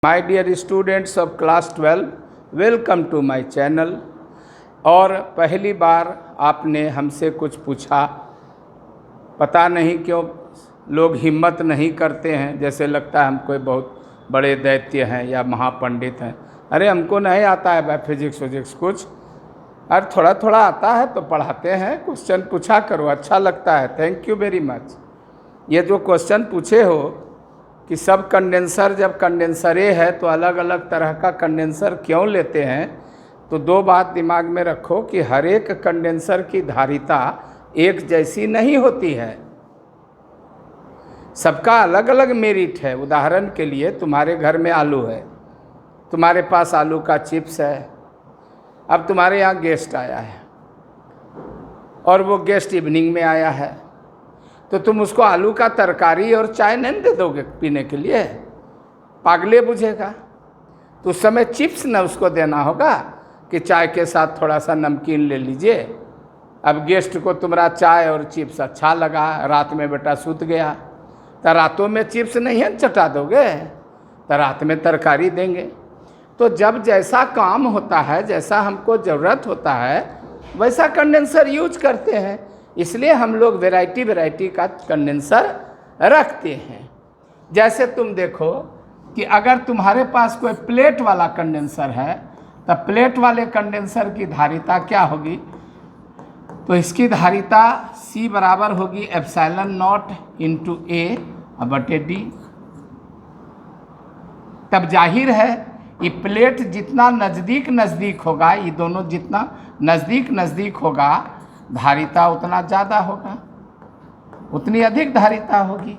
My dear students of class 12, welcome to my channel. और पहली बार आपने हमसे कुछ पूछा, पता नहीं क्यों लोग हिम्मत नहीं करते हैं, जैसे लगता है हम कोई बहुत बड़े दैत्य हैं या महापंडित हैं। अरे हमको नहीं आता है भाई फिजिक्स विजिक्स कुछ, और थोड़ा थोड़ा आता है तो पढ़ाते हैं। क्वेश्चन पूछा करो, अच्छा लगता है। Thank you very much. ये जो क्वेश्चन पूछे हो कि सब कंडेंसर जब कंडेंसरे है तो अलग अलग तरह का कंडेंसर क्यों लेते हैं, तो दो बात दिमाग में रखो कि हर एक कंडेंसर की धारिता एक जैसी नहीं होती है, सबका अलग अलग मेरिट है। उदाहरण के लिए तुम्हारे घर में आलू है, तुम्हारे पास आलू का चिप्स है। अब तुम्हारे यहाँ गेस्ट आया है और वो गेस्ट इवनिंग में आया है, तो तुम उसको आलू का तरकारी और चाय नहीं दे दोगे पीने के लिए, पागले बुझेगा। तो उस समय चिप्स न उसको देना होगा कि चाय के साथ थोड़ा सा नमकीन ले लीजिए। अब गेस्ट को तुम्हारा चाय और चिप्स अच्छा लगा, रात में बेटा सूत गया, तो रातों में चिप्स नहीं है चटा दोगे, तो रात में तरकारी देंगे। तो जब जैसा काम होता है, जैसा हमको ज़रूरत होता है, वैसा कंडेंसर यूज करते हैं। इसलिए हम लोग वैरायटी का कंडेंसर रखते हैं। जैसे तुम देखो कि अगर तुम्हारे पास कोई प्लेट वाला कंडेंसर है, तो प्लेट वाले कंडेंसर की धारिता क्या होगी, तो इसकी धारिता C बराबर होगी ε0 इंटू A/D। तब जाहिर है ये प्लेट जितना नज़दीक होगा, ये दोनों जितना नज़दीक होगा, धारिता उतना ज़्यादा होगा, उतनी अधिक धारिता होगी।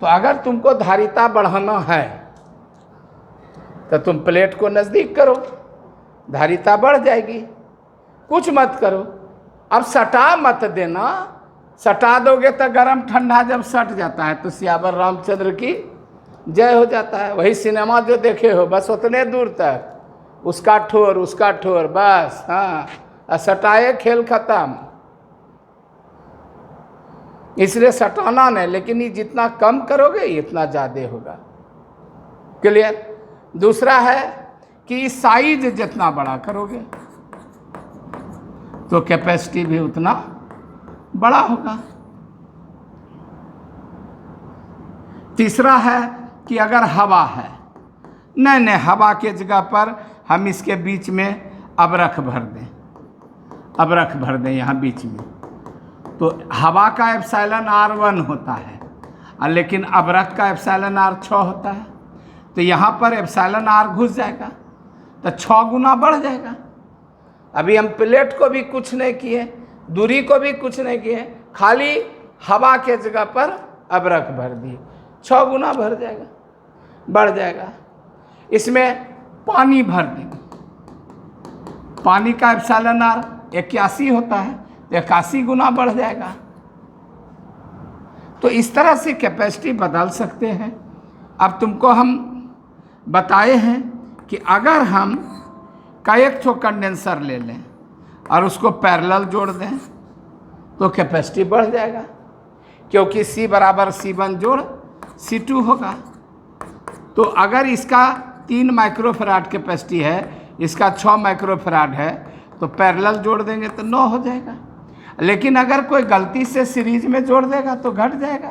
तो अगर तुमको धारिता बढ़ाना है तो तुम प्लेट को नज़दीक करो, धारिता बढ़ जाएगी। कुछ मत करो, अब सटा मत देना। सटा दोगे तो गरम ठंडा जब सट जाता है तो सियावर रामचंद्र की जय हो जाता है। वही सिनेमा जो देखे हो, बस उतने दूर तक उसका ठोर बस, हाँ, सटाए खेल खत्म। इसलिए सटाना नहीं, लेकिन ये जितना कम करोगे इतना ज़्यादा होगा। क्लियर। दूसरा है कि साइज जितना बड़ा करोगे तो कैपेसिटी भी उतना बड़ा होगा। तीसरा है कि अगर हवा है, नहीं हवा के जगह पर हम इसके बीच में अबरख भर दें यहाँ बीच में, तो हवा का ε/r1 होता है, लेकिन अबरख का ε/r6 होता है। तो यहाँ पर ε/r घुस जाएगा तो 6 गुना बढ़ जाएगा। अभी हम प्लेट को भी कुछ नहीं किए, दूरी को भी कुछ नहीं किए, खाली हवा के जगह पर अबरख भर दिए, 6 गुना बढ़ जाएगा। इसमें पानी भर देंगे, पानी का ε/r 81 होता है, 81 गुना बढ़ जाएगा। तो इस तरह से कैपेसिटी बदल सकते हैं। अब तुमको हम बताए हैं कि अगर हम एक ठो कंडेंसर ले लें और उसको पैरेलल जोड़ दें तो कैपेसिटी बढ़ जाएगा, क्योंकि C बराबर C1 जोड़ C2 होगा। तो अगर इसका 3 माइक्रोफैराड कैपेसिटी है, इसका 6 माइक्रोफैराड है, तो पैरेलल जोड़ देंगे तो 9 हो जाएगा। लेकिन अगर कोई गलती से सीरीज में जोड़ देगा तो घट जाएगा।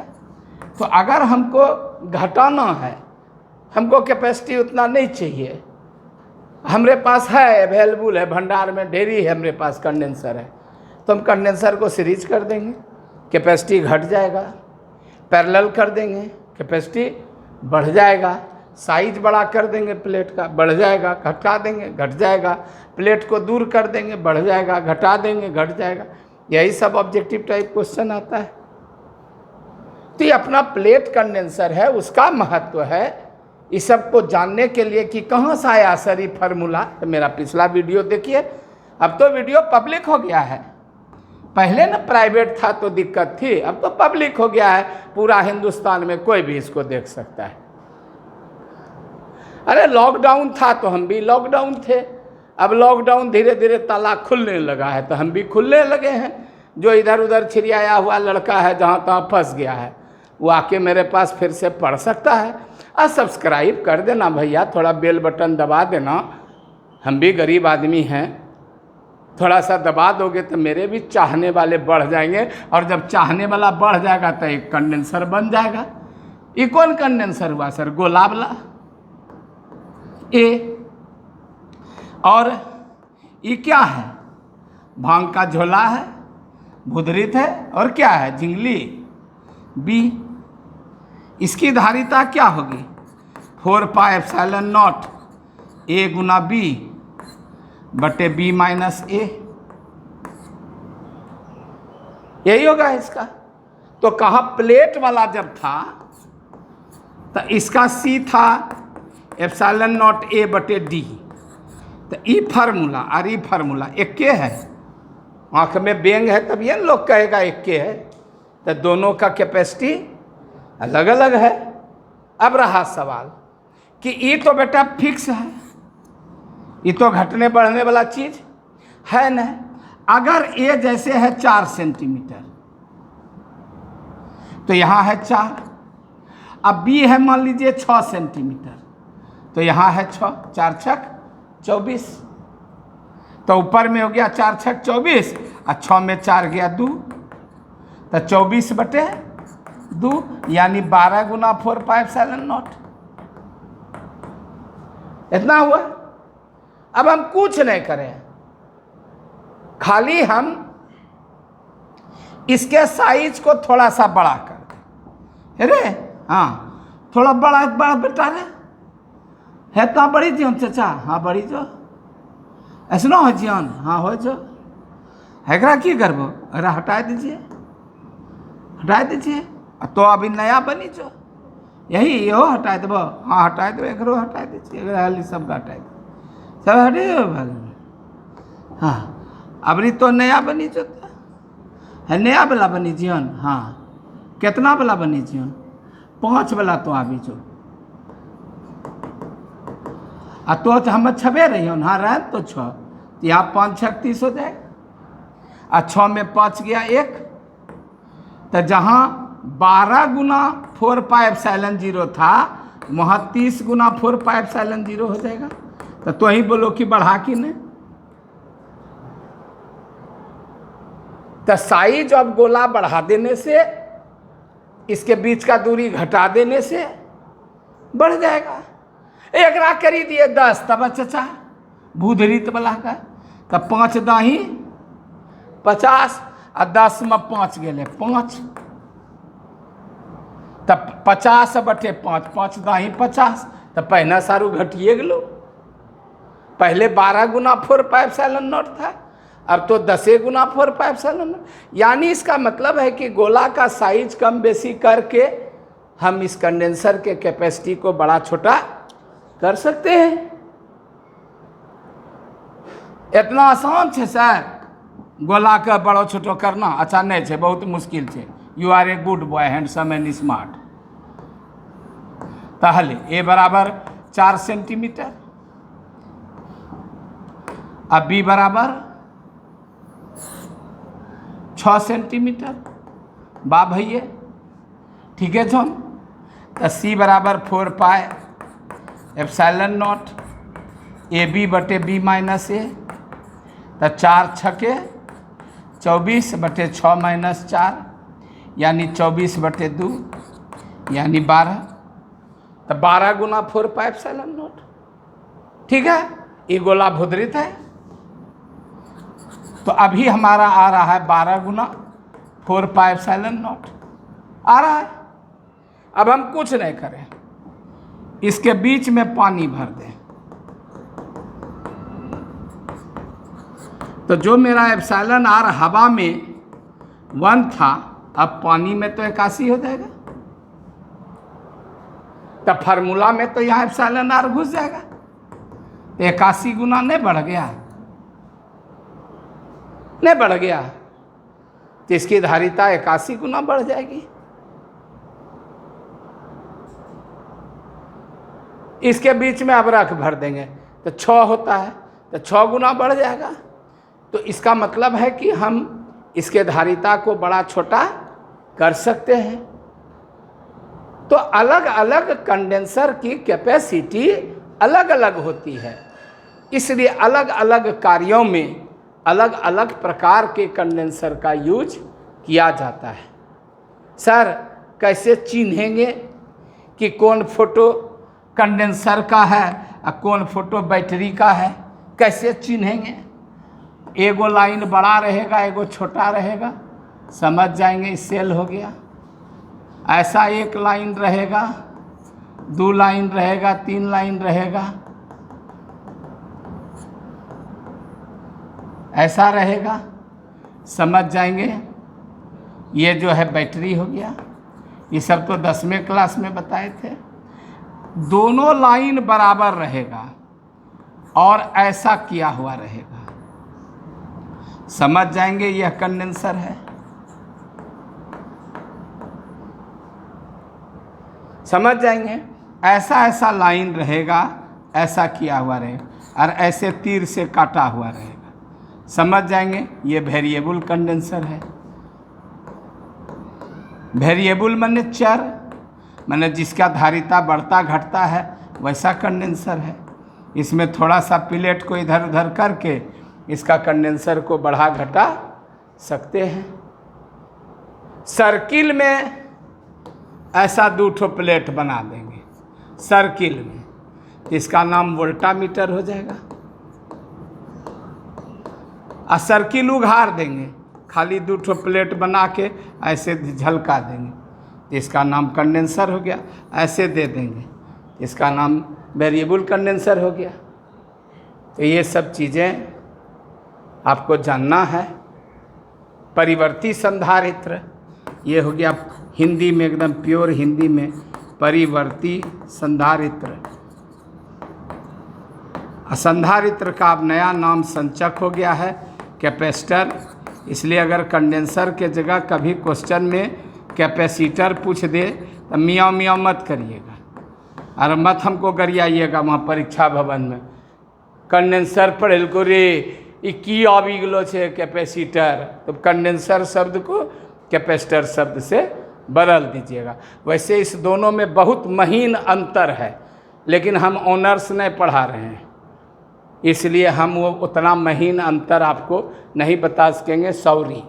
तो अगर हमको घटाना है, हमको कैपेसिटी उतना नहीं चाहिए, हमरे पास है, अवेलेबल है, भंडार में ढेरी है, हमरे पास कंडेंसर है, तो हम कंडेंसर को सीरीज कर देंगे, कैपेसिटी घट जाएगा। पैरेलल कर देंगे, कैपेसिटी बढ़ जाएगा। साइज बड़ा कर देंगे प्लेट का, बढ़ जाएगा। घटा देंगे, घट जाएगा। प्लेट को दूर कर देंगे, बढ़ जाएगा। घटा देंगे, घट जाएगा। यही सब ऑब्जेक्टिव टाइप क्वेश्चन आता है। तो ये अपना प्लेट कंडेंसर है, उसका महत्व है। इस सब को जानने के लिए कि कहाँ से आया सर ये फार्मूला, तो मेरा पिछला वीडियो देखिए। अब तो वीडियो पब्लिक हो गया है, पहले ना प्राइवेट था तो दिक्कत थी, अब तो पब्लिक हो गया है। पूरा हिंदुस्तान में कोई भी इसको देख सकता है। अरे लॉकडाउन था तो हम भी लॉकडाउन थे, अब लॉकडाउन धीरे धीरे ताला खुलने लगा है तो हम भी खुलने लगे हैं। जो इधर उधर छिड़ियाया हुआ लड़का है, जहाँ तहाँ फंस गया है, वो आके मेरे पास फिर से पढ़ सकता है। और सब्सक्राइब कर देना भैया, थोड़ा बेल बटन दबा देना, हम भी गरीब आदमी हैं, थोड़ा सा दबा दोगे तो मेरे भी चाहने वाले बढ़ जाएंगे, और जब चाहने वाला बढ़ जाएगा तो एक कंडेंसर बन जाएगा। ये कौन कंडेंसर हुआ सर? गोला वाला ए। और ये क्या है? भांग का झोला है, भुदरित है, और क्या है? झिंगली बी। इसकी धारिता क्या होगी? 4 पाई एप्सिलॉन नॉट ए गुना बी बटे बी माइनस ए, यही होगा इसका। तो कहा प्लेट वाला जब था तो इसका सी था एप्सिलॉन नॉट ए बटे डी। तो ई फार्मूला और ई फार्मूला एक के है। आँख में बेंग है तब ये लोग कहेगा एक के है। तो दोनों का कैपेसिटी अलग अलग है। अब रहा सवाल कि ई तो बेटा फिक्स है, ये तो घटने बढ़ने वाला चीज है न। अगर ए जैसे है 4 सेंटीमीटर तो यहाँ है 4, अब बी है मान लीजिए 6 सेंटीमीटर तो यहाँ है 6, 4 छक 24, तो ऊपर में हो गया 4 छक 24 और 6 में 4 गया 2, तो 24 बटे 2 यानी 12 गुना 4 पाई एप्सिलॉन नॉट, इतना हुआ। अब हम कुछ नहीं करें, खाली हम इसके साइज को थोड़ा सा बड़ा कर दें। अरे हाँ, थोड़ा बड़ा बड़ा बेटा रे है तो बड़ी जियन चाचा, हाँ बड़ी जो ऐसा ना हो जियन, हाँ हो जो हैकरा की करबो, अरे हटा दीजिए, हटा दीजिए। तो अभी नया बनी जो यही यो हटा देबो, हाँ हटा देबो, एकरो हटा दीजिए, हाली सब हटा दे, सब हटे भाग। हाँ अबरी तो नया बनी जो है, नया वाला बनी जियन, हाँ कितना वाला बनी जियन? 5 वाला तो अभी जो आ तो हम 6 रही हो, हाँ रह तो 6, तो यहाँ 5 छक 30 हो जाएगा, और 6 में 5 गया 1, तो जहाँ 12 गुना 4 पाई एप्सिलॉन 0 था वहाँ 30 गुना 4 पाई एप्सिलॉन 0 हो जाएगा। तो ही बोलो कि बढ़ा कि नहीं। तो साइज ऑफ गोला बढ़ा देने से, इसके बीच का दूरी घटा देने से बढ़ जाएगा। एक रात करी दिए 10, तब चचा भूधरित वाला का, तब 5 दाही 50 और 10 में 5 गेले 5, तब 50 बटे 5, 5 दाही 50, तब पहना सारू घटिए गेलो। पहले 12 गुना 4 पाई एप्सिलॉन नॉट था, अब तो 10 गुना 4 पाई एप्सिलॉन नॉट। यानी इसका मतलब है कि गोला का साइज कम बेसी करके हम इस कंडेंसर के कैपेसिटी को बड़ा छोटा कर सकते हैं। इतना आसान है सर गोला का बड़ो छोटो करना? अच्छा नहीं है, बहुत मुश्किल है। You are a good boy, handsome and smart. पहले ए बराबर 4 सेंटीमीटर, अब बी बराबर 6 सेंटीमीटर, बा भैया ठीक है जो। तो सी बराबर 4 pi epsilon not A B बटे बी माइनस ए, तो 4 छके 24 बटे 6 माइनस 4 यानी 24 बटे 2 यानी 12, तो 12 गुना 4 पाई एप्सिलॉन नॉट। ठीक है, ये गोला भुदरित है। तो अभी हमारा आ रहा है 12 गुना 4 पाई एप्सिलॉन नॉट आ रहा है। अब हम कुछ नहीं करें, इसके बीच में पानी भर दें, तो जो मेरा एप्सिलॉन आर हवा में 1 था, अब पानी में तो 81 हो जाएगा। तब फार्मूला में तो यहाँ एप्सिलॉन आर घुस जाएगा, तो 81 गुना नहीं बढ़ गया, नहीं बढ़ गया, तो इसकी धारिता 81 गुना बढ़ जाएगी। इसके बीच में अब रख भर देंगे तो 6 होता है, तो 6 गुना बढ़ जाएगा। तो इसका मतलब है कि हम इसके धारिता को बड़ा छोटा कर सकते हैं। तो अलग अलग कंडेंसर की कैपेसिटी अलग अलग होती है, इसलिए अलग अलग कार्यों में अलग अलग प्रकार के कंडेंसर का यूज किया जाता है। सर कैसे चिन्हेंगे कि कौन फोटो कंडेंसर का है और कौन फोटो बैटरी का है, कैसे चिन्हेंगे? एगो लाइन बड़ा रहेगा, एगो छोटा रहेगा, समझ जाएंगे सेल हो गया। ऐसा एक लाइन रहेगा, 2 लाइन रहेगा, 3 लाइन रहेगा, ऐसा रहेगा, समझ जाएंगे। ये जो है बैटरी हो गया। ये सब तो 10वें क्लास में बताए थे। दोनों लाइन बराबर रहेगा और ऐसा किया हुआ रहेगा, समझ जाएंगे यह कंडेंसर है। समझ जाएंगे ऐसा ऐसा लाइन रहेगा, ऐसा किया हुआ रहेगा और ऐसे तीर से काटा हुआ रहेगा, समझ जाएंगे ये वेरिएबल कंडेंसर है। वेरिएबल माने चर, माने जिसका धारिता बढ़ता घटता है, वैसा कंडेंसर है। इसमें थोड़ा सा प्लेट को इधर उधर करके इसका कंडेंसर को बढ़ा घटा सकते हैं। सर्किल में ऐसा 2 ठो प्लेट बना देंगे सर्किल में, इसका नाम वोल्टामीटर हो जाएगा। और सर्किल उघाड़ देंगे, खाली 2 ठो प्लेट बना के ऐसे झलका देंगे, इसका नाम कंडेंसर हो गया। ऐसे दे देंगे, इसका नाम वेरिएबल कंडेंसर हो गया। तो ये सब चीज़ें आपको जानना है। परिवर्ती संधारित्र, ये हो गया हिंदी में, एकदम प्योर हिंदी में परिवर्ती संधारित्र। संधारित्र का अब नया नाम संचक हो गया है, कैपेसिटर। इसलिए अगर कंडेंसर के जगह कभी क्वेश्चन में कैपेसिटर पूछ दे तो मियाँ मियाँ मत करिएगा और मत हमको गरियाइएगा वहाँ परीक्षा भवन में। कंडेंसर पढ़ेल को रे ई की आबि गेलो छे कैपेसिटर, तो कंडेंसर शब्द को कैपेसिटर शब्द से बदल दीजिएगा। वैसे इस दोनों में बहुत महीन अंतर है, लेकिन हम ऑनर्स नहीं पढ़ा रहे हैं, इसलिए हम वो उतना महीन अंतर आपको नहीं बता सकेंगे, सॉरी।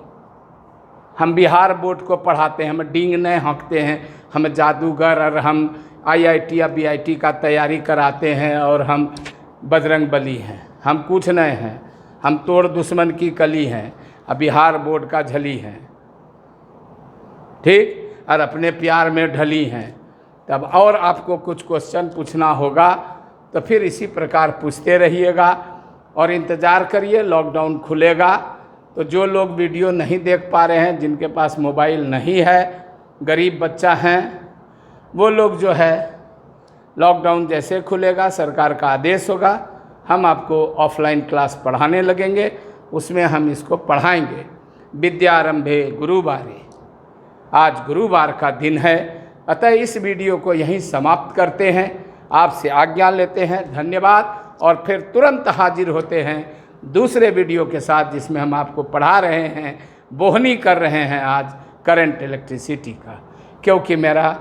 हम बिहार बोर्ड को पढ़ाते हैं, हम डींग नहीं हाँकते हैं, हम जादूगर और हम IIT या BIT का तैयारी कराते हैं और हम बजरंग बली हैं। हम कुछ नहीं हैं, हम तोड़ दुश्मन की कली हैं और बिहार बोर्ड का झली हैं, ठीक, और अपने प्यार में ढली हैं। तब और आपको कुछ क्वेश्चन पूछना होगा तो फिर इसी प्रकार पूछते रहिएगा और इंतज़ार करिए, लॉकडाउन खुलेगा। तो जो लोग वीडियो नहीं देख पा रहे हैं, जिनके पास मोबाइल नहीं है, गरीब बच्चा हैं, वो लोग जो है लॉकडाउन जैसे खुलेगा, सरकार का आदेश होगा, हम आपको ऑफलाइन क्लास पढ़ाने लगेंगे, उसमें हम इसको पढ़ाएंगे। विद्यारंभे गुरुवारे, आज गुरुवार का दिन है, अतः इस वीडियो को यहीं समाप्त करते हैं, आपसे आज्ञा लेते हैं। धन्यवाद। और फिर तुरंत हाजिर होते हैं दूसरे वीडियो के साथ, जिसमें हम आपको पढ़ा रहे हैं, बोहनी कर रहे हैं आज करंट इलेक्ट्रिसिटी का, क्योंकि मेरा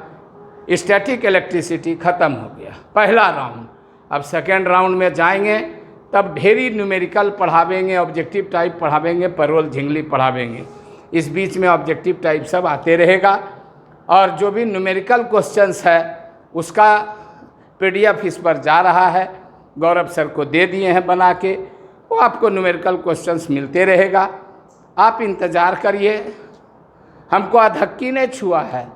स्टैटिक इलेक्ट्रिसिटी ख़त्म हो गया पहला राउंड। अब सेकेंड राउंड में जाएंगे, तब ढेरी न्यूमेरिकल पढ़ावेंगे, ऑब्जेक्टिव टाइप पढ़ावेंगे, पैरोल झिंगली पढ़ावेंगे। इस बीच में ऑब्जेक्टिव टाइप सब आते रहेगा, और जो भी न्यूमेरिकल क्वेश्चंस है उसका PDF इस पर जा रहा है, गौरव सर को दे दिए हैं बना के, वो आपको न्यूमेरिकल क्वेश्चंस मिलते रहेगा। आप इंतज़ार करिए, हमको अधक्की नहीं छुआ है,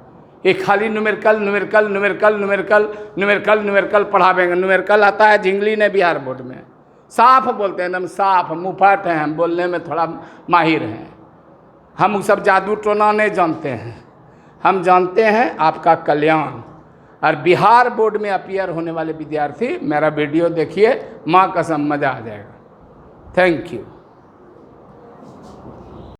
ये खाली numerical numerical numerical numerical numerical numerical पढ़ावेंगे। न्यूमेरिकल आता है झिंगली ने बिहार बोर्ड में, साफ बोलते हैं, एकदम साफ, मुफाट हैं, हम बोलने में थोड़ा माहिर हैं। हम सब जादू टोना नहीं जानते हैं, हम जानते हैं आपका कल्याण। और बिहार बोर्ड में अपीयर होने वाले विद्यार्थी मेरा वीडियो देखिए, माँ कसम मज़ा आ जाएगा। Thank you.